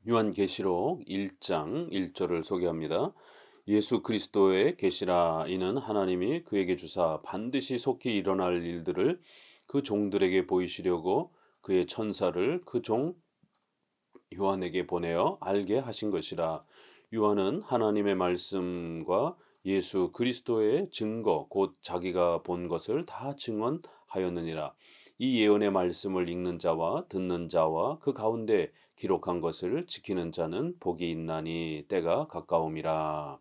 요한계시록 1장 1절을 소개합니다. 예수 그리스도의 계시라. 이는 하나님이 그에게 주사 반드시 속히 일어날 일들을 그 종들에게 보이시려고 그의 천사를 그 종 요한에게 보내어 알게 하신 것이라. 요한은 하나님의 말씀과 예수 그리스도의 증거 곧 자기가 본 것을 다 증언하였느니라. 이 예언의 말씀을 읽는 자와 듣는 자와 그 가운데 기록한 것을 지키는 자는 복이 있나니 때가 가까움이라.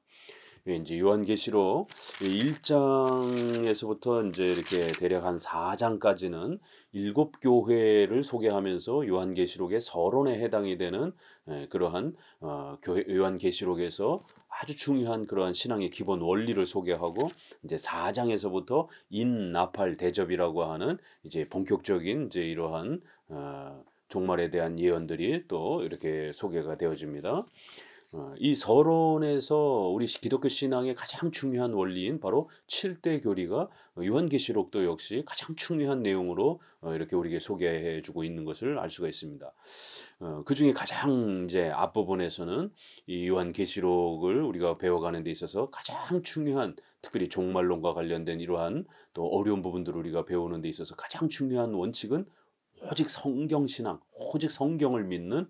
예, 이제 요한계시록 1장에서부터 이제 이렇게 대략 한 4장까지는 일곱 교회를 소개하면서 요한계시록의 서론에 해당이 되는 그러한 교회 요한계시록에서 아주 중요한 그러한 신앙의 기본 원리를 소개하고 이제 4장에서부터 인나팔 대접이라고 하는 이제 본격적인 이제 이러한 종말에 대한 예언들이 또 이렇게 소개가 되어집니다. 이 서론에서 우리 기독교 신앙의 가장 중요한 원리인 바로 7대 교리가 요한계시록도 역시 가장 중요한 내용으로 이렇게 우리에게 소개해 주고 있는 것을 알 수가 있습니다. 그중에 가장 이제 앞부분에서는 이 요한계시록을 우리가 배워가는 데 있어서 가장 중요한 특별히 종말론과 관련된 이러한 또 어려운 부분들을 우리가 배우는 데 있어서 가장 중요한 원칙은 오직 성경 신앙, 오직 성경을 믿는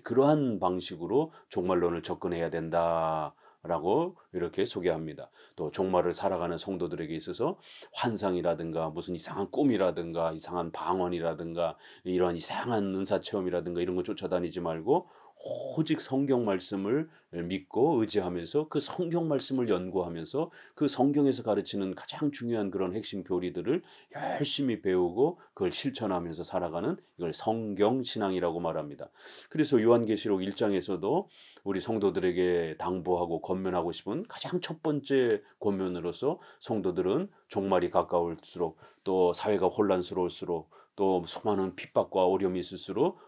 그러한 방식으로 종말론을 접근해야 된다라고 이렇게 소개합니다. 또 종말을 살아가는 성도들에게 있어서 환상이라든가 무슨 이상한 꿈이라든가 이상한 방언이라든가 이러한 이상한 은사 체험이라든가 이런 거 쫓아다니지 말고 오직 성경 말씀을 믿고 의지하면서 그 성경 말씀을 연구하면서 그 성경에서 가르치는 가장 중요한 그런 핵심 교리들을 열심히 배우고 그걸 실천하면서 살아가는 이걸 성경 신앙이라고 말합니다. 그래서 요한계시록 1장에서도 우리 성도들에게 당부하고 권면하고 싶은 가장 첫 번째 권면으로서 성도들은 종말이 가까울수록 또 사회가 혼란스러울수록 또 수많은 핍박과 어려움이 있을수록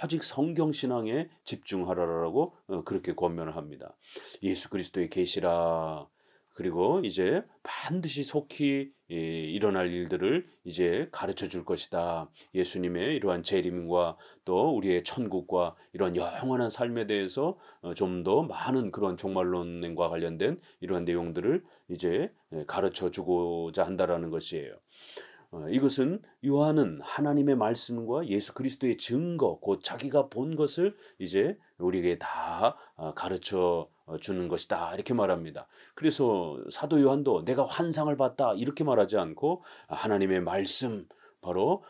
오직 성경 신앙에 집중하라라고 그렇게 권면을 합니다. 예수 그리스도의 계시라. 그리고 이제 반드시 속히 일어날 일들을 이제 가르쳐 줄 것이다. 예수님의 이러한 재림과 또 우리의 천국과 이런 영원한 삶에 대해서 좀 더 많은 그런 종말론과 관련된 이러한 내용들을 이제 가르쳐 주고자 한다라는 것이에요. 이것은 요한은 하나님의 말씀과 예수 그리스도의 증거, 곧 자기가 본 것을 이제 우리에게 다 가르쳐 주는 것이다. 이렇게 말합니다. 그래서 사도 요한도 내가 환상을 봤다. 이렇게 말하지 않고 하나님의 말씀, 바로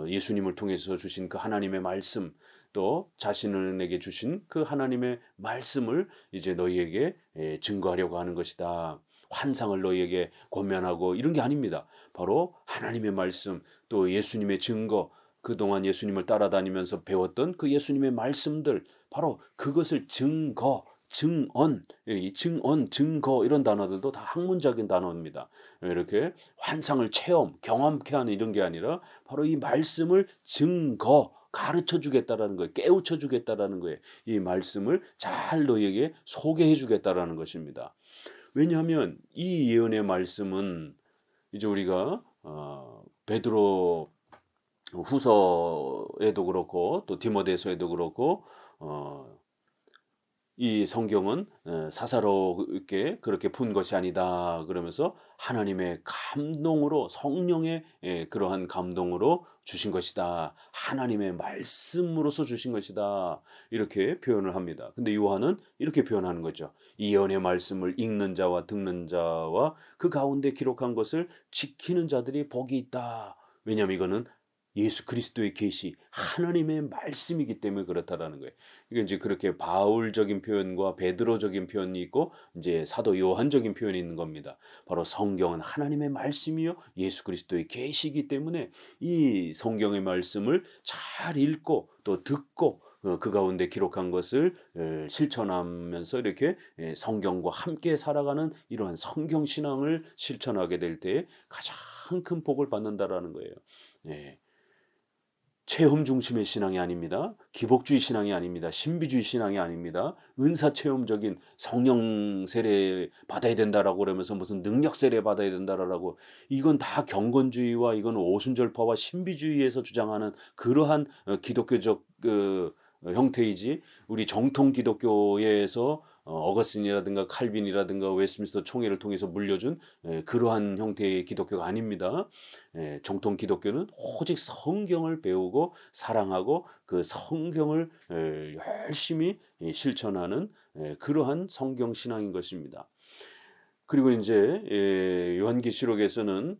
예수님을 통해서 주신 그 하나님의 말씀, 또 자신에게 주신 그 하나님의 말씀을 이제 너희에게 증거하려고 하는 것이다. 환상을 너희에게 권면하고 이런 게 아닙니다. 바로 하나님의 말씀 또 예수님의 증거 그동안 예수님을 따라다니면서 배웠던 그 예수님의 말씀들 바로 그것을 증거 증언, 이 증언, 증거 이런 단어들도 다 학문적인 단어입니다. 이렇게 환상을 체험, 경험케 하는 이런 게 아니라 바로 이 말씀을 증거, 가르쳐 주겠다라는 거예요. 깨우쳐 주겠다라는 거예요. 이 말씀을 잘 너희에게 소개해 주겠다라는 것입니다. 왜냐하면 이 예언의 말씀은 이제 우리가 베드로 후서에도 그렇고 또 디모데서에도 그렇고 어 이 성경은 사사롭게 그렇게 푼 것이 아니다. 그러면서 하나님의 감동으로 성령의 그러한 감동으로 주신 것이다. 하나님의 말씀으로서 주신 것이다. 이렇게 표현을 합니다. 근데 요한은 이렇게 표현하는 거죠. 이 예언의 말씀을 읽는 자와 듣는 자와 그 가운데 기록한 것을 지키는 자들이 복이 있다. 왜냐하면 이거는 예수 그리스도의 계시, 하나님의 말씀이기 때문에 그렇다라는 거예요. 이게 이제 그렇게 바울적인 표현과 베드로적인 표현이 있고 이제 사도 요한적인 표현이 있는 겁니다. 바로 성경은 하나님의 말씀이요 예수 그리스도의 계시이기 때문에 이 성경의 말씀을 잘 읽고 또 듣고 그 가운데 기록한 것을 실천하면서 이렇게 성경과 함께 살아가는 이러한 성경 신앙을 실천하게 될 때에 가장 큰 복을 받는다라는 거예요. 예. 체험 중심의 신앙이 아닙니다. 기복주의 신앙이 아닙니다. 신비주의 신앙이 아닙니다. 은사 체험적인 성령 세례 받아야 된다라고 그러면서 무슨 능력 세례 받아야 된다라고 이건 다 경건주의와 이건 오순절파와 신비주의에서 주장하는 그러한 기독교적 형태이지 우리 정통 기독교에서 어거스틴이라든가 칼빈이라든가 웨스트민스터 총회를 통해서 물려준 그러한 형태의 기독교가 아닙니다. 정통 기독교는 오직 성경을 배우고 사랑하고 그 성경을 열심히 실천하는 그러한 성경 신앙인 것입니다. 그리고 인제 요한계시록에서는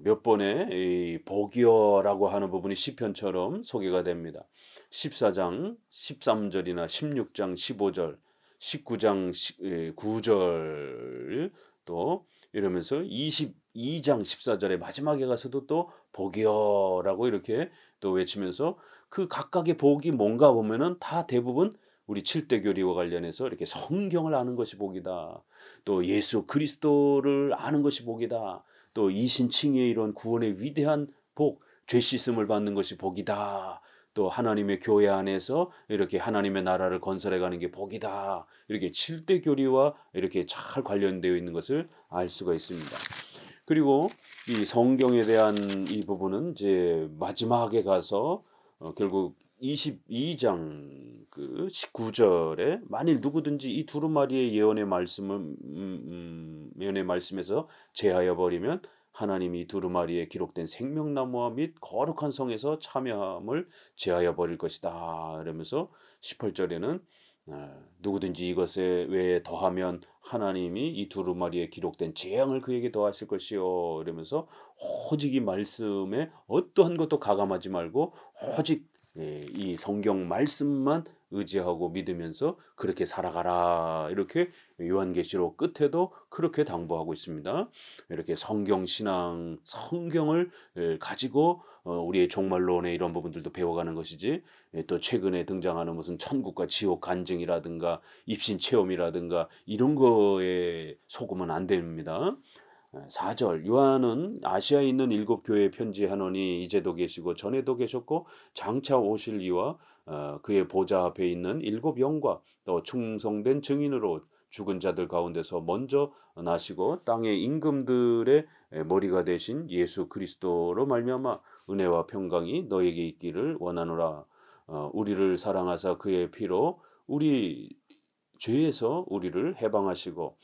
몇 번의 이 복이여라고 하는 부분이 시편처럼 소개가 됩니다. 14장 13절이나 16장 15절, 19장 9절 또 이러면서 22장 14절에 마지막에 가서도 또 복이여라고 이렇게 또 외치면서 그 각각의 복이 뭔가 보면은 다 대부분 우리 7대 교리와 관련해서 이렇게 성경을 아는 것이 복이다. 또 예수 그리스도를 아는 것이 복이다. 또 이신칭의의 이런 구원의 위대한 복, 죄 씻음을 받는 것이 복이다. 또 하나님의 교회 안에서 이렇게 하나님의 나라를 건설해 가는 게 복이다. 이렇게 7대 교리와 이렇게 잘 관련되어 있는 것을 알 수가 있습니다. 그리고 이 성경에 대한 이 부분은 이제 마지막에 가서 결국 22장 그 19절에 만일 누구든지 이 두루마리의 예언의 말씀을 예언의 말씀에서 제하여 버리면 하나님이 두루마리에 기록된 생명나무와 및 거룩한 성에서 참여함을 제하여 버릴 것이다. 이러면서 18절에는 누구든지 이것에 외에 더하면 하나님이 이 두루마리에 기록된 재앙을 그에게 더하실 것이요. 이러면서 오직 이 말씀에 어떠한 것도 가감하지 말고 오직 이 성경 말씀만 의지하고 믿으면서 그렇게 살아가라. 이렇게 요한계시록 끝에도 그렇게 당부하고 있습니다. 이렇게 성경 신앙, 성경을 가지고 우리의 종말론의 이런 부분들도 배워가는 것이지 또 최근에 등장하는 무슨 천국과 지옥 간증이라든가 입신 체험이라든가 이런 거에 속으면 안 됩니다. 4절 요한은 아시아에 있는 7교회에 편지하노니 이제도 계시고 전에도 계셨고 장차 오실 이와 그의 보좌 앞에 있는 7영과 또 충성된 증인으로 죽은 자들 가운데서 먼저 나시고 땅의 임금들의 머리가 되신 예수 그리스도로 말미암아 은혜와 평강이 너에게 있기를 원하노라. 우리를 사랑하사 그의 피로 우리 죄에서 우리를 해방하시고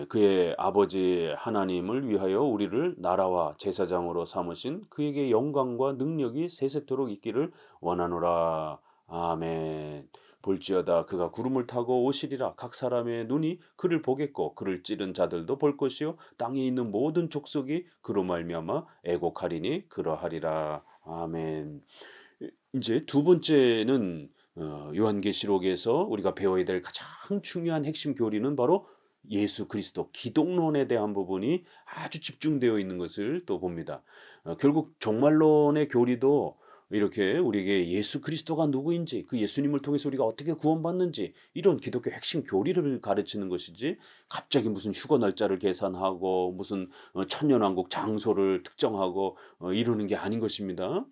그의 아버지 하나님을 위하여 우리를 나라와 제사장으로 삼으신 그에게 영광과 능력이 세세토록 있기를 원하노라. 아멘. 볼지어다 그가 구름을 타고 오시리라. 각 사람의 눈이 그를 보겠고 그를 찌른 자들도 볼 것이요 땅에 있는 모든 족속이 그로 말미암아 애곡하리니 그러하리라. 아멘. 이제 두 번째는 요한계시록에서 우리가 배워야 될 가장 중요한 핵심 교리는 바로 예수 그리스도 기독론에 대한 부분이 아주 집중되어 있는 것을 또 봅니다. 결국 종말론의 교리도 이렇게 우리에게 예수 그리스도가 누구인지 그 예수님을 통해서 우리가 어떻게 구원받는지 이런 기독교 핵심 교리를 가르치는 것이지 갑자기 무슨 휴거 날짜를 계산하고 무슨 천년왕국 장소를 특정하고 이러는 게 아닌 것입니다.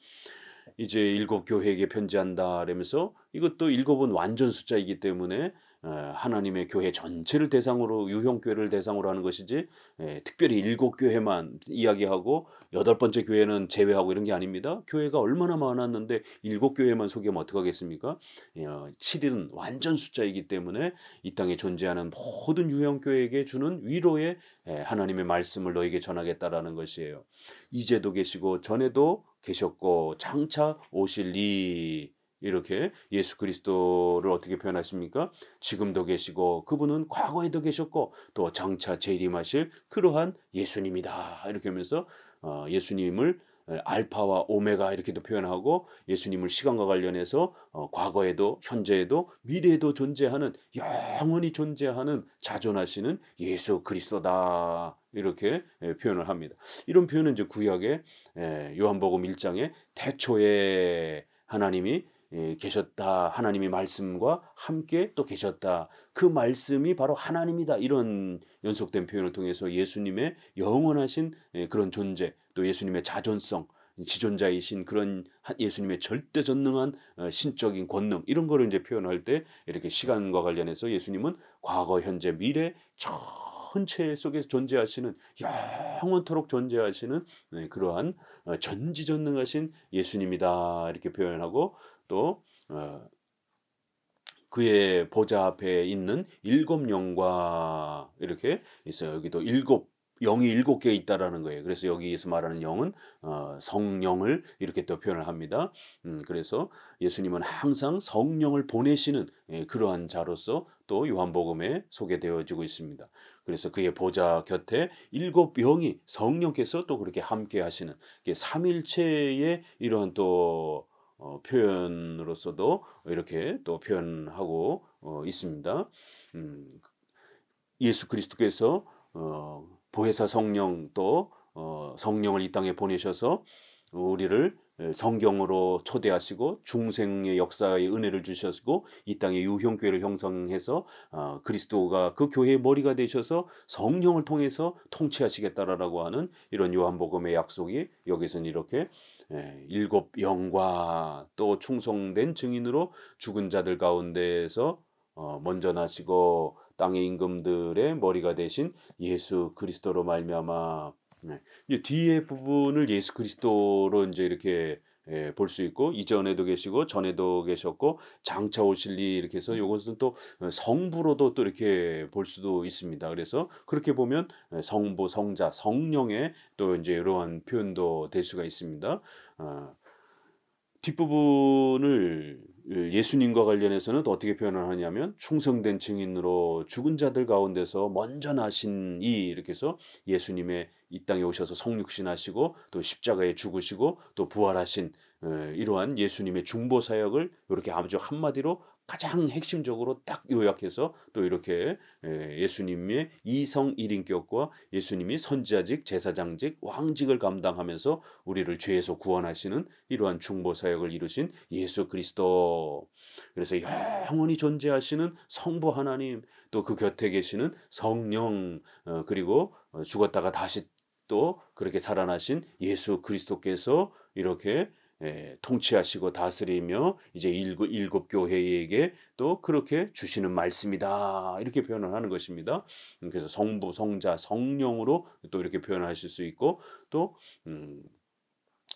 이제 일곱 교회에게 편지한다 그러면서 이것도 일곱은 완전 숫자이기 때문에 하나님의 교회 전체를 대상으로 유형교회를 대상으로 하는 것이지 특별히 일곱 교회만 이야기하고 여덟 번째 교회는 제외하고 이런 게 아닙니다. 교회가 얼마나 많았는데 일곱 교회만 소개하면 어떡하겠습니까? 7일은 완전 숫자이기 때문에 이 땅에 존재하는 모든 유형교회에게 주는 위로의 하나님의 말씀을 너에게 전하겠다라는 것이에요. 이제도 계시고 전에도 계셨고 장차 오실 이 이렇게 예수 그리스도를 어떻게 표현하십니까? 지금도 계시고 그분은 과거에도 계셨고 또 장차 재림하실 그러한 예수님이다. 이렇게 하면서 예수님을 알파와 오메가 이렇게도 표현하고 예수님을 시간과 관련해서 과거에도 현재에도 미래에도 존재하는 영원히 존재하는 자존하시는 예수 그리스도다. 이렇게 표현을 합니다. 이런 표현은 이제 구약의 요한복음 1장에 태초에 하나님이 계셨다. 하나님의 말씀과 함께 또 계셨다. 그 말씀이 바로 하나님이다. 이런 연속된 표현을 통해서 예수님의 영원하신 그런 존재, 또 예수님의 자존성, 지존자이신 그런 예수님의 절대전능한 신적인 권능 이런 거를 이제 표현할 때 이렇게 시간과 관련해서 예수님은 과거, 현재, 미래 전체 속에 존재하시는 영원토록 존재하시는 그러한 전지전능하신 예수님이다 이렇게 표현하고 또 그의 보좌 앞에 있는 일곱 영과 이렇게 있어요. 여기도 일곱 영이 일곱 개 있다라는 거예요. 그래서 여기에서 말하는 영은 성령을 이렇게 또 표현을 합니다. 그래서 예수님은 항상 성령을 보내시는 그러한 자로서 또 요한복음에 소개되어지고 있습니다. 그래서 그의 보좌 곁에 일곱 영이 성령께서 또 그렇게 함께 하시는 삼일체의 이러한 또 표현으로서도 이렇게 또 표현하고 있습니다. 음, 예수 그리스도께서 보혜사 성령 또 성령을 이 땅에 보내셔서 우리를 성경으로 초대하시고 중생의 역사의 은혜를 주셨고 이 땅에 유형교회를 형성해서 그리스도가 그 교회의 머리가 되셔서 성령을 통해서 통치하시겠다라고 하는 이런 요한복음의 약속이 여기서는 이렇게 일곱 영과 또 충성된 증인으로 죽은 자들 가운데에서 먼저 나시고 땅의 임금들의 머리가 되신 예수 그리스도로 말미암아 이제 뒤에 부분을 예수 그리스도로 이제 이렇게 볼 수 있고 이전에도 계시고 전에도 계셨고 장차 오실 이 이렇게 해서 이것은 또 성부로도 또 이렇게 볼 수도 있습니다. 그래서 그렇게 보면 성부, 성자, 성령의 또 이제 이러한 표현도 될 수가 있습니다. 어, 뒷부분을 예수님과 관련해서는 또 어떻게 표현을 하냐면 충성된 증인으로 죽은 자들 가운데서 먼저 나신 이 이렇게 해서 예수님의 이 땅에 오셔서 성육신하시고 또 십자가에 죽으시고 또 부활하신 이러한 예수님의 중보 사역을 이렇게 아주 한마디로 가장 핵심적으로 딱 요약해서 또 이렇게 예수님의 이성 일인격과 예수님이 선지자직, 제사장직, 왕직을 감당하면서 우리를 죄에서 구원하시는 이러한 중보 사역을 이루신 예수 그리스도. 그래서 영원히 존재하시는 성부 하나님, 또 그 곁에 계시는 성령, 그리고 죽었다가 다시 또 그렇게 살아나신 예수 그리스도께서 이렇게 통치하시고 다스리며 이제 일곱 교회에게 또 그렇게 주시는 말씀이다. 이렇게 표현을 하는 것입니다. 그래서 성부, 성자, 성령으로 또 이렇게 표현하실 수 있고 또 음,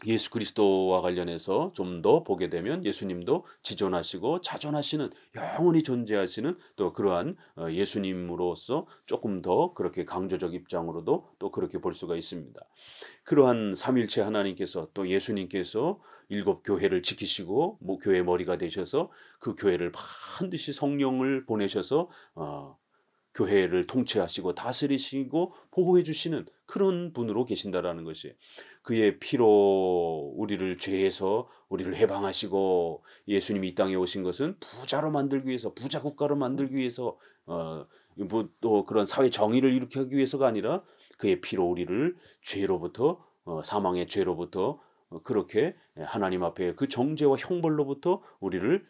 예수 그리스도와 관련해서 좀 더 보게 되면 예수님도 지존하시고 자존하시는 영원히 존재하시는 또 그러한 예수님으로서 조금 더 그렇게 강조적 입장으로도 또 그렇게 볼 수가 있습니다. 그러한 삼일체 하나님께서 또 예수님께서 일곱 교회를 지키시고 교회 머리가 되셔서 그 교회를 반드시 성령을 보내셔서 교회를 통치하시고 다스리시고 보호해 주시는 그런 분으로 계신다라는 것이 그의 피로 우리를 죄에서 우리를 해방하시고 예수님이 이 땅에 오신 것은 부자로 만들기 위해서 부자 국가로 만들기 위해서 또 그런 사회 정의를 일으키기 위해서가 아니라 그의 피로 우리를 죄로부터 사망의 죄로부터 그렇게 하나님 앞에 그 정죄와 형벌로부터 우리를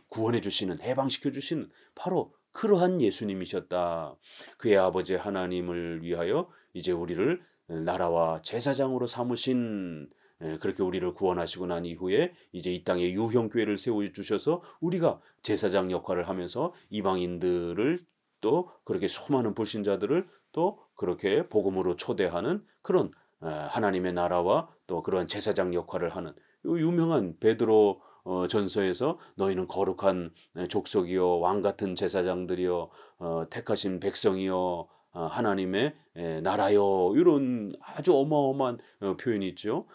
구원해 주시는 해방시켜 주시는 바로 그러한 예수님이셨다. 그의 아버지 하나님을 위하여 이제 우리를 나라와 제사장으로 삼으신 그렇게 우리를 구원하시고 난 이후에 이제 이 땅에 유형교회를 세워주셔서 우리가 제사장 역할을 하면서 이방인들을 또 그렇게 수많은 불신자들을 또 그렇게 복음으로 초대하는 그런 하나님의 나라와 또 그런 제사장 역할을 하는 유명한 베드로 전서에서 너희는 거룩한 족속이요 왕 같은 제사장들이요 택하신 백성이요 하나님의 나라요 이런 아주 어마어마한 표현이 있죠.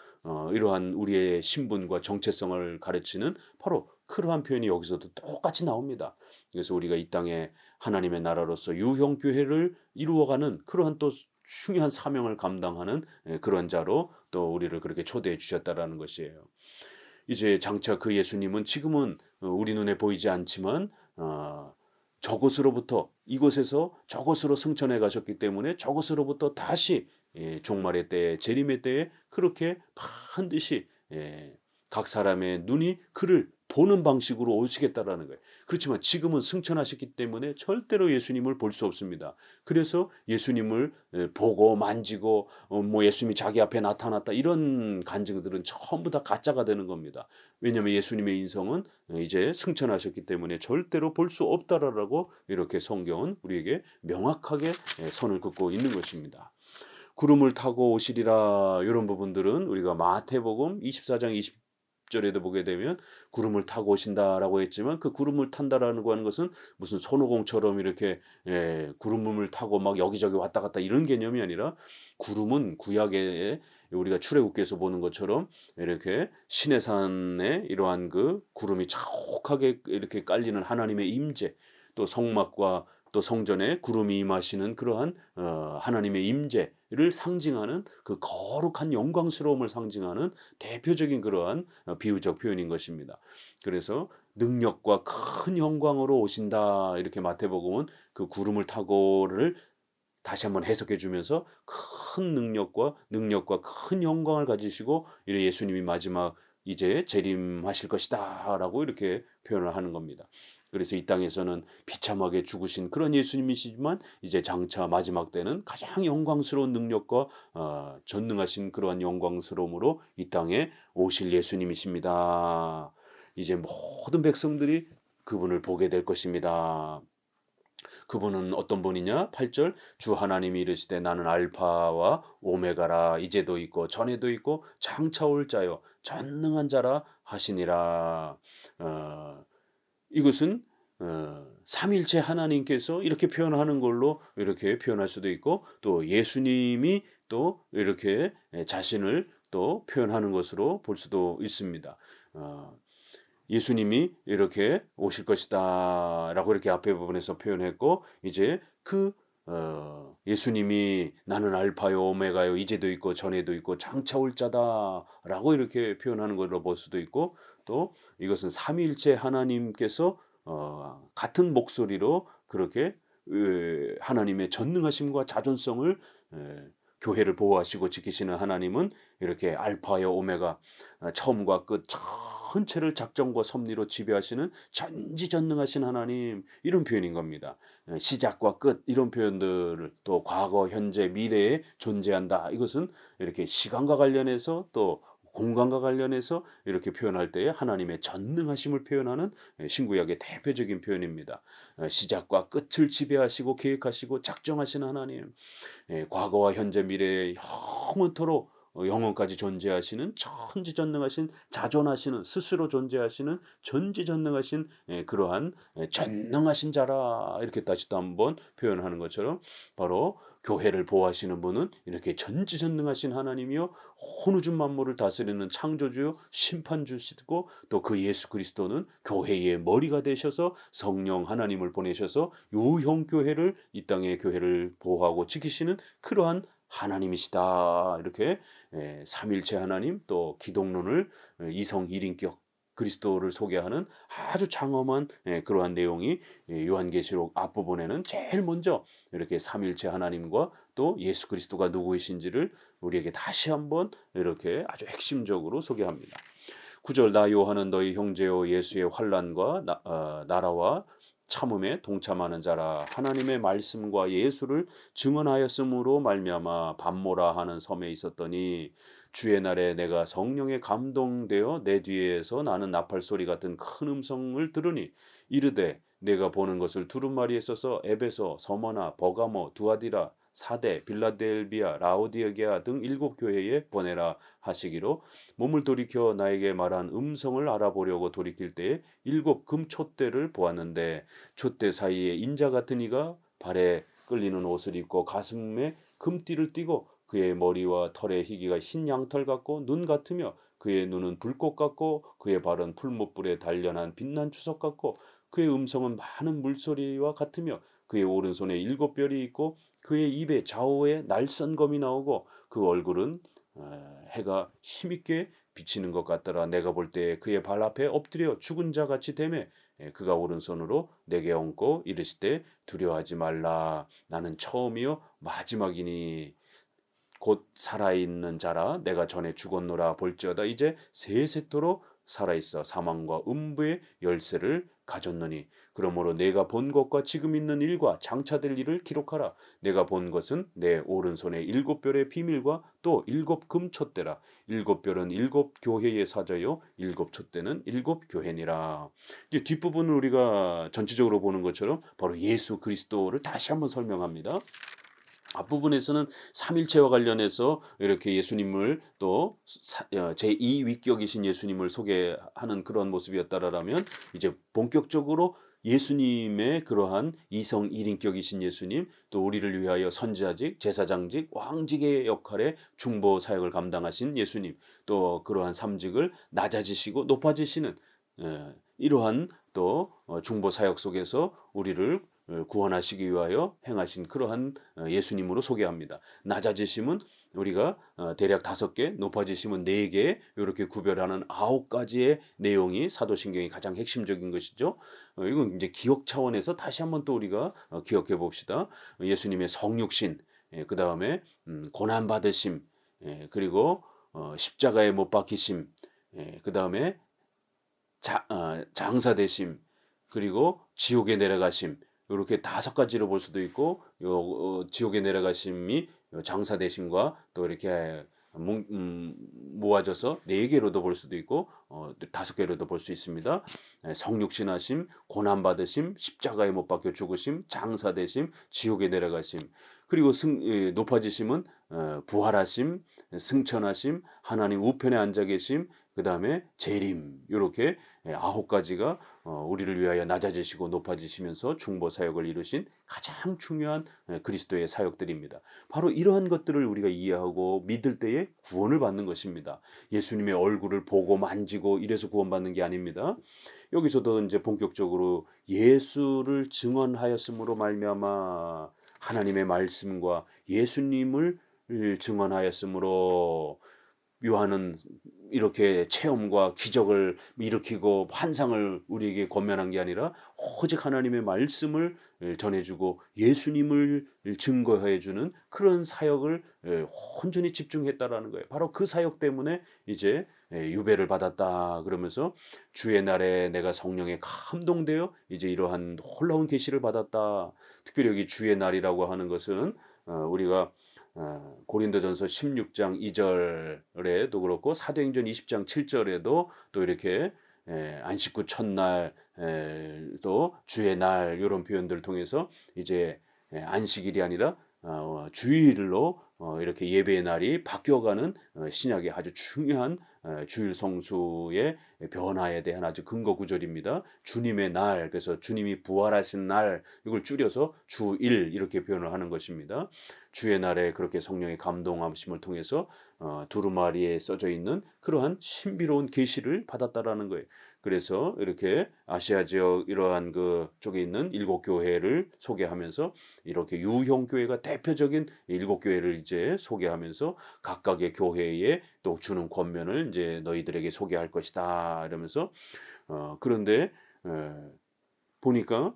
이러한 우리의 신분과 정체성을 가르치는 바로 그러한 표현이 여기서도 똑같이 나옵니다. 그래서 우리가 이 땅에 하나님의 나라로서 유형교회를 이루어가는 그러한 또 중요한 사명을 감당하는 그런 자로 또 우리를 그렇게 초대해 주셨다라는 것이에요. 이제 장차 그 예수님은 지금은 우리 눈에 보이지 않지만 저곳으로부터 이곳에서 저곳으로 승천해 가셨기 때문에 저곳으로부터 다시 종말의 때에 재림의 때에 그렇게 반드시 각 사람의 눈이 그를 보는 방식으로 오시겠다라는 거예요. 그렇지만 지금은 승천하셨기 때문에 절대로 예수님을 볼 수 없습니다. 그래서 예수님을 보고 만지고 뭐 예수님이 자기 앞에 나타났다 이런 간증들은 전부 다 가짜가 되는 겁니다. 왜냐하면 예수님의 인성은 이제 승천하셨기 때문에 절대로 볼 수 없다라고 이렇게 성경은 우리에게 명확하게 선을 긋고 있는 것입니다. 구름을 타고 오시리라 이런 부분들은 우리가 마태복음 24장 10절에도 보게 되면 구름을 타고 오신다라고 했지만 그 구름을 탄다라고 하는 것은 무슨 손오공처럼 이렇게 구름을 타고 막 여기저기 왔다 갔다 이런 개념이 아니라 구름은 구약에 우리가 출애굽기에서 보는 것처럼 이렇게 시내산에 이러한 그 구름이 자욱하게 이렇게 깔리는 하나님의 임재, 또 성막과 또 성전에 구름이 임하시는 그러한 하나님의 임재를 상징하는 그 거룩한 영광스러움을 상징하는 대표적인 그러한 비유적 표현인 것입니다. 그래서 능력과 큰 영광으로 오신다 이렇게 마태복음은 그 구름을 타고를 다시 한번 해석해 주면서 큰 능력과 큰 영광을 가지시고 이래 예수님이 마지막 이제 재림하실 것이다라고 이렇게 표현을 하는 겁니다. 그래서 이 땅에서는 비참하게 죽으신 그런 예수님이시지만 이제 장차 마지막 때는 가장 영광스러운 능력과 전능하신 그러한 영광스러움으로 이 땅에 오실 예수님이십니다. 이제 모든 백성들이 그분을 보게 될 것입니다. 그분은 어떤 분이냐? 8절 주 하나님이 이르시되 나는 알파와 오메가라 이제도 있고 전에도 있고 장차 올 자요 전능한 자라 하시니라. 이것은 삼일체 하나님께서 이렇게 표현하는 걸로 이렇게 표현할 수도 있고 또 예수님이 또 이렇게 자신을 또 표현하는 것으로 볼 수도 있습니다. 예수님이 이렇게 오실 것이다라고 이렇게 앞에 부분에서 표현했고 이제 그 예수님이 나는 알파요 오메가요 이제도 있고 전에도 있고 장차 올 자다라고 이렇게 표현하는 걸로 볼 수도 있고 또 이것은 삼위일체 하나님께서 같은 목소리로 그렇게 하나님의 전능하심과 자존성을 교회를 보호하시고 지키시는 하나님은 이렇게 알파요 오메가 처음과 끝 전체를 작정과 섭리로 지배하시는 전지전능하신 하나님 이런 표현인 겁니다. 시작과 끝 이런 표현들을 또 과거, 현재, 미래에 존재한다. 이것은 이렇게 시간과 관련해서 또 공간과 관련해서 이렇게 표현할 때에 하나님의 전능하심을 표현하는 신구약의 대표적인 표현입니다. 시작과 끝을 지배하시고 계획하시고 작정하시는 하나님, 과거와 현재, 미래에 영원토록 영원까지 존재하시는 천지전능하신 자존하시는 스스로 존재하시는 전지전능하신 그러한 전능하신 자라 이렇게 다시 또 한번 표현하는 것처럼 바로 교회를 보호하시는 분은 이렇게 전지전능하신 하나님이요 온 우주 만물을 다스리는 창조주요 심판주시고 또 그 예수 그리스도는 교회의 머리가 되셔서 성령 하나님을 보내셔서 유형교회를 이 땅의 교회를 보호하고 지키시는 그러한 하나님이시다. 이렇게 삼일체 하나님 또 기독론을 이성 일인격 그리스도를 소개하는 아주 장엄한 그러한 내용이 요한계시록 앞부분에는 제일 먼저 이렇게 삼일체 하나님과 또 예수 그리스도가 누구이신지를 우리에게 다시 한번 이렇게 아주 핵심적으로 소개합니다. 9절 나 요한은 너희 형제요 예수의 환난과 나라와 참음에 동참하는 자라 하나님의 말씀과 예수를 증언하였으므로 말미암아 밤모라 하는 섬에 있었더니 주의 날에 내가 성령에 감동되어 내 뒤에서 나는 나팔 소리 같은 큰 음성을 들으니 이르되 내가 보는 것을 두루마리에 써서 에베소, 서머나, 버가모, 두아디라, 사대, 빌라델비아, 라오디게아 등 7교회에 보내라 하시기로 몸을 돌이켜 나에게 말한 음성을 알아보려고 돌이킬 때에 7 금촛대를 보았는데 촛대 사이에 인자 같은 이가 발에 끌리는 옷을 입고 가슴에 금띠를 띠고 그의 머리와 털의 희기가 흰 양털 같고 눈 같으며 그의 눈은 불꽃 같고 그의 발은 풀무불에 단련한 빛난 주석 같고 그의 음성은 많은 물소리와 같으며 그의 오른손에 7별이 있고 그의 입에 좌우에 날선검이 나오고 그 얼굴은 해가 힘있게 비치는 것 같더라. 내가 볼 때 그의 발 앞에 엎드려 죽은 자 같이 되매 그가 오른손으로 내게 얹고 이르시되 두려워하지 말라. 나는 처음이요 마지막이니 곧 살아있는 자라 내가 전에 죽었노라 볼지어다 이제 세세토록 살아있어 사망과 음부의 열쇠를 가졌느니 그러므로 내가 본 것과 지금 있는 일과 장차될 일을 기록하라. 내가 본 것은 내 오른손에 7별의 비밀과 또 7금촛대라. 7별은 7교회의 사자요 7촛대는 7교회니라. 이제 뒷부분을 우리가 전체적으로 보는 것처럼 바로 예수 그리스도를 다시 한번 설명합니다. 앞부분에서는 삼일체와 관련해서 이렇게 예수님을 또 제2 위격이신 예수님을 소개하는 그런 모습이었다라면, 이제 본격적으로 예수님의 그러한 이성 1인격이신 예수님, 또 우리를 위하여 선지자직, 제사장직, 왕직의 역할의 중보 사역을 감당하신 예수님, 또 그러한 삼직을 낮아지시고 높아지시는 이러한 또 중보 사역 속에서 우리를 구원하시기 위하여 행하신 그러한 예수님으로 소개합니다. 낮아지심은 우리가 대략 5개, 높아지심은 4개, 이렇게 구별하는 9가지의 내용이 사도신경의 가장 핵심적인 것이죠. 이건 이제 기억 차원에서 다시 한번 또 우리가 기억해 봅시다. 예수님의 성육신, 그 다음에 고난 받으심, 그리고 십자가에 못 박히심, 그 다음에 장사되심, 그리고 지옥에 내려가심, 이렇게 5가지로 볼 수도 있고, 지옥에 내려가심이 장사되심과 또 이렇게 모아져서 4개로도 볼 수도 있고 5개로도 볼 수 있습니다. 성육신하심, 고난받으심, 십자가에 못 박혀 죽으심, 장사되심, 지옥에 내려가심, 그리고 높아지심은 부활하심, 승천하심, 하나님 우편에 앉아 계심, 그 다음에 재림, 이렇게 9가지가 우리를 위하여 낮아지시고 높아지시면서 중보 사역을 이루신 가장 중요한 그리스도의 사역들입니다. 바로 이러한 것들을 우리가 이해하고 믿을 때에 구원을 받는 것입니다. 예수님의 얼굴을 보고 만지고 이래서 구원받는 게 아닙니다. 여기서도 이제 본격적으로 예수를 증언하였으므로 말미암아, 하나님의 말씀과 예수님을 증언하였으므로, 요한은 이렇게 체험과 기적을 일으키고 환상을 우리에게 권면한 게 아니라 오직 하나님의 말씀을 전해주고 예수님을 증거해주는 그런 사역을 온전히 집중했다라는 거예요. 바로 그 사역 때문에 이제 유배를 받았다 그러면서, 주의 날에 내가 성령에 감동되어 이제 이러한 놀라운 계시를 받았다. 특별히 여기 주의 날이라고 하는 것은 우리가 고린도전서 16장 2절에도 그렇고 사도행전 20장 7절에도 또 이렇게 안식구 첫날, 또 주의 날, 이런 표현들을 통해서 이제 안식일이 아니라 주일로 이렇게 예배의 날이 바뀌어가는 신약의 아주 중요한 주일 성수의 변화에 대한 아주 근거 구절입니다. 주님의 날, 그래서 주님이 부활하신 날, 이걸 줄여서 주일 이렇게 표현을 하는 것입니다. 주의 날에 그렇게 성령의 감동하심을 통해서 두루마리에 써져 있는 그러한 신비로운 계시를 받았다라는 거예요. 그래서 이렇게 아시아 지역 이러한 그 쪽에 있는 7교회를 소개하면서, 이렇게 유형 교회가 대표적인 7교회를 이제 소개하면서 각각의 교회에 또 주는 권면을 이제 너희들에게 소개할 것이다 이러면서, 그런데 보니까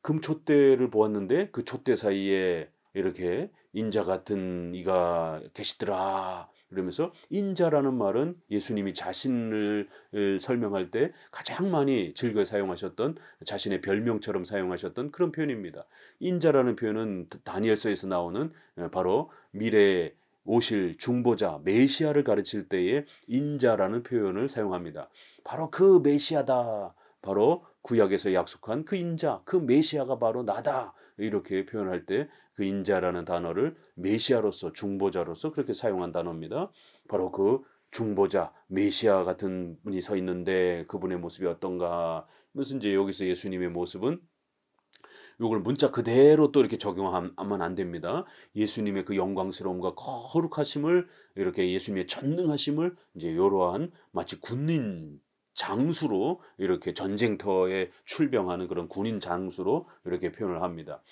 금촛대를 보았는데 그 촛대 사이에 이렇게 인자 같은 이가 계시더라. 그러면서 인자라는 말은 예수님이 자신을 설명할 때 가장 많이 즐겨 사용하셨던, 자신의 별명처럼 사용하셨던 그런 표현입니다. 인자라는 표현은 다니엘서에서 나오는 바로 미래에 오실 중보자 메시아를 가르칠 때에 인자라는 표현을 사용합니다. 바로 그 메시아다. 바로 구약에서 약속한 그 인자, 그 메시아가 바로 나다. 이렇게 표현할 때 그 인자라는 단어를 메시아로서, 중보자로서 그렇게 사용한 단어입니다. 바로 그 중보자, 메시아 같은 분이 서 있는데 그분의 모습이 어떤가? 무슨 이제 여기서 예수님의 모습은 요걸 문자 그대로 또 이렇게 적용하면 안 됩니다. 예수님의 그 영광스러움과 거룩하심을, 이렇게 예수님의 전능하심을 이제 이러한 마치 군인 장수로, 이렇게 전쟁터에 출병하는 그런 군인 장수로 이렇게 표현을 합니다.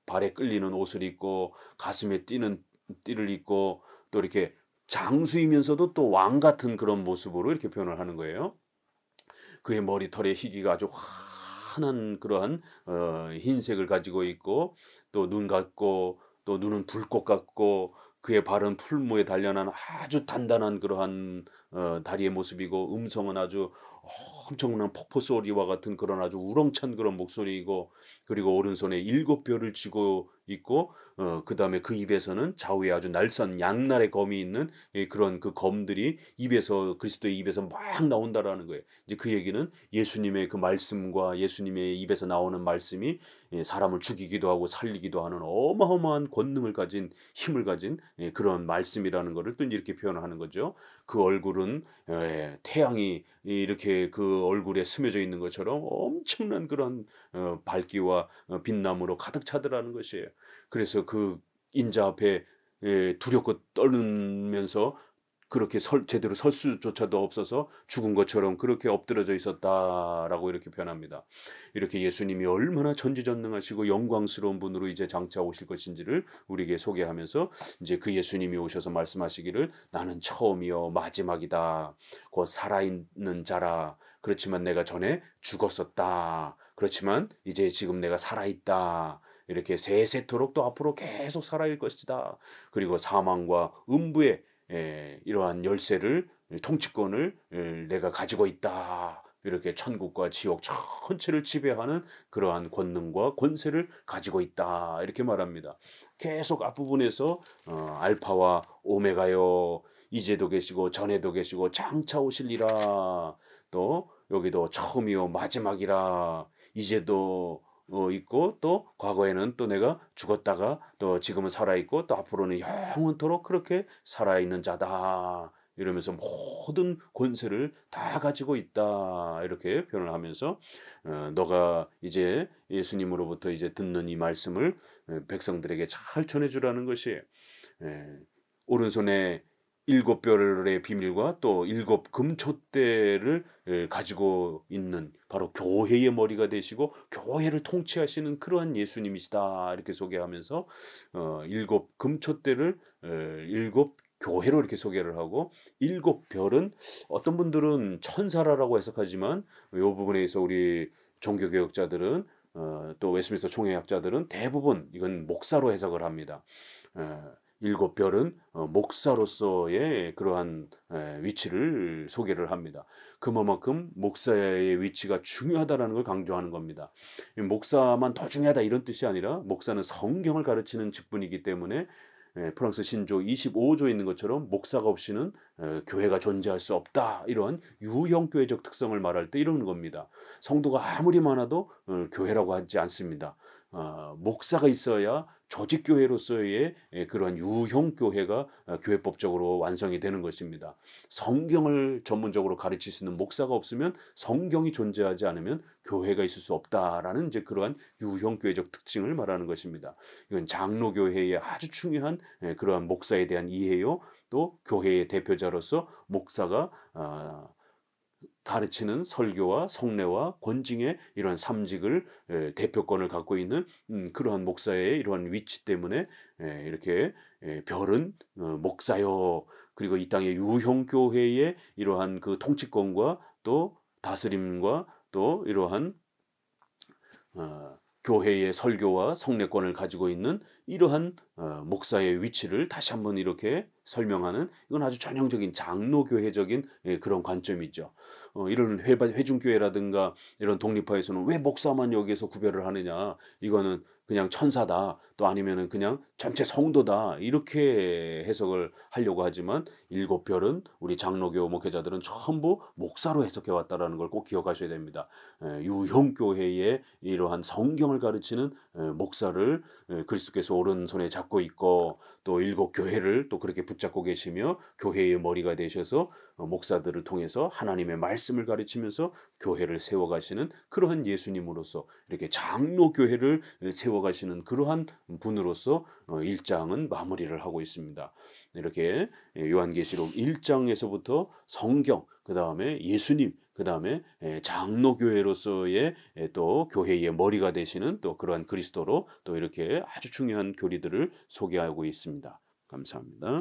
발에 끌리는 옷을 입고 가슴에 띠는 띠를 입고 또 이렇게 장수이면서도 또 왕 같은 그런 모습으로 이렇게 표현을 하는 거예요. 그의 머리털의 희기가 아주 환한 그러한 흰색을 가지고 있고, 또 눈 같고, 또 눈은 불꽃 같고, 그의 발은 풀무에 단련한 아주 단단한 그러한 다리의 모습이고 음성은 아주 엄청난 폭포 소리와 같은 그런 아주 우렁찬 그런 목소리이고 그리고 오른손에 7뼈를 쥐고 있고 그다음에 그 입에서는 좌우에 아주 날선 양날의 검이 있는 그런 그 검들이 입에서 그리스도의 입에서 막 나온다라는 거예요. 이제 그 얘기는 예수님의 그 말씀과 예수님의 입에서 나오는 말씀이 사람을 죽이기도 하고 살리기도 하는 어마어마한 권능을 가진 힘을 가진 그런 말씀이라는 것을 또 이렇게 표현을 하는 거죠. 그 얼굴은 태양이 이렇게 그 얼굴에 스며져 있는 것처럼 엄청난 그런 밝기와 빛남으로 가득 차더라는 것이에요. 그래서 그 인자 앞에 두렵고 떨면서 그렇게 제대로 설 수조차도 없어서 죽은 것처럼 그렇게 엎드러져 있었다라고 이렇게 표현합니다. 이렇게 예수님이 얼마나 전지전능하시고 영광스러운 분으로 이제 장차 오실 것인지를 우리에게 소개하면서 이제 그 예수님이 오셔서 말씀하시기를 나는 처음이요 마지막이다. 곧 살아있는 자라. 그렇지만 내가 전에 죽었었다. 그렇지만 이제 지금 내가 살아있다. 이렇게 세세토록 또 앞으로 계속 살아일 것이다. 그리고 사망과 음부의 이러한 열쇠를 통치권을 내가 가지고 있다. 이렇게 천국과 지옥 전체를 지배하는 그러한 권능과 권세를 가지고 있다. 이렇게 말합니다. 계속 앞부분에서 알파와 오메가요. 이제도 계시고 전에도 계시고 장차 오실리라. 또 여기도 처음이요 마지막이라. 이제도 있고 또 과거에는 또 내가 죽었다가 또 지금은 살아있고 또 앞으로는 영원토록 그렇게 살아있는 자다. 이러면서 모든 권세를 다 가지고 있다. 이렇게 표현을 하면서 너가 이제 예수님으로부터 이제 듣는 이 말씀을 백성들에게 잘 전해주라는 것이에요. 예. 오른손에 7뼈의 비밀과 또 7금촛대를 가지고 있는 바로 교회의 머리가 되시고 교회를 통치하시는 그러한 예수님이시다. 이렇게 소개하면서 7금촛대를 7 교회로 이렇게 소개를 하고 7별은 어떤 분들은 천사라고 해석하지만 이 부분에서 우리 종교개혁자들은 또 웨스민스터 총회학자들은 대부분 이건 목사로 해석을 합니다. 7별은 목사로서의 그러한 위치를 소개를 합니다. 그만큼 목사의 위치가 중요하다는 걸 강조하는 겁니다. 목사만 더 중요하다 이런 뜻이 아니라 목사는 성경을 가르치는 직분이기 때문에 프랑스 신조 25조에 있는 것처럼 목사가 없이는 교회가 존재할 수 없다. 이런 유형교회적 특성을 말할 때 이러는 겁니다. 성도가 아무리 많아도 교회라고 하지 않습니다. 목사가 있어야 조직교회로서의 그러한 유형교회가 교회법적으로 완성이 되는 것입니다. 성경을 전문적으로 가르칠 수 있는 목사가 없으면 성경이 존재하지 않으면 교회가 있을 수 없다라는 이제 그러한 유형교회적 특징을 말하는 것입니다. 이건 장로교회의 아주 중요한 그러한 목사에 대한 이해요. 또 교회의 대표자로서 목사가 가르치는 설교와 성례와 권징의 이러한 삼직을 대표권을 갖고 있는 그러한 목사의 이러한 위치 때문에 이렇게 별은 목사요. 그리고 이 땅의 유형교회의 이러한 그 통치권과 또 다스림과 또 이러한 교회의 설교와 성례권을 가지고 있는 이러한 목사의 위치를 다시 한번 이렇게 설명하는 이건 아주 전형적인 장로교회적인 그런 관점이죠. 이런 회중교회라든가 이런 독립파에서는 왜 목사만 여기에서 구별을 하느냐? 이거는 그냥 천사다. 또 아니면은 그냥 전체 성도다. 이렇게 해석을 하려고 하지만 7별은 우리 장로교 목회자들은 전부 목사로 해석해 왔다라는 걸 꼭 기억하셔야 됩니다. 유형교회의 이러한 성경을 가르치는 목사를 그리스도께서 오른손에 잡고 있고 또 7교회를 또 그렇게 붙잡고 계시며 교회의 머리가 되셔서 목사들을 통해서 하나님의 말씀을 가르치면서 교회를 세워가시는 그러한 예수님으로서 이렇게 장로교회를 세워가시는 그러한 분으로서 1장은 마무리를 하고 있습니다. 이렇게 요한계시록 1장에서부터 성경, 그 다음에 예수님, 그 다음에 장로교회로서의 또 교회의 머리가 되시는 또 그러한 그리스도로 또 이렇게 아주 중요한 교리들을 소개하고 있습니다. 감사합니다.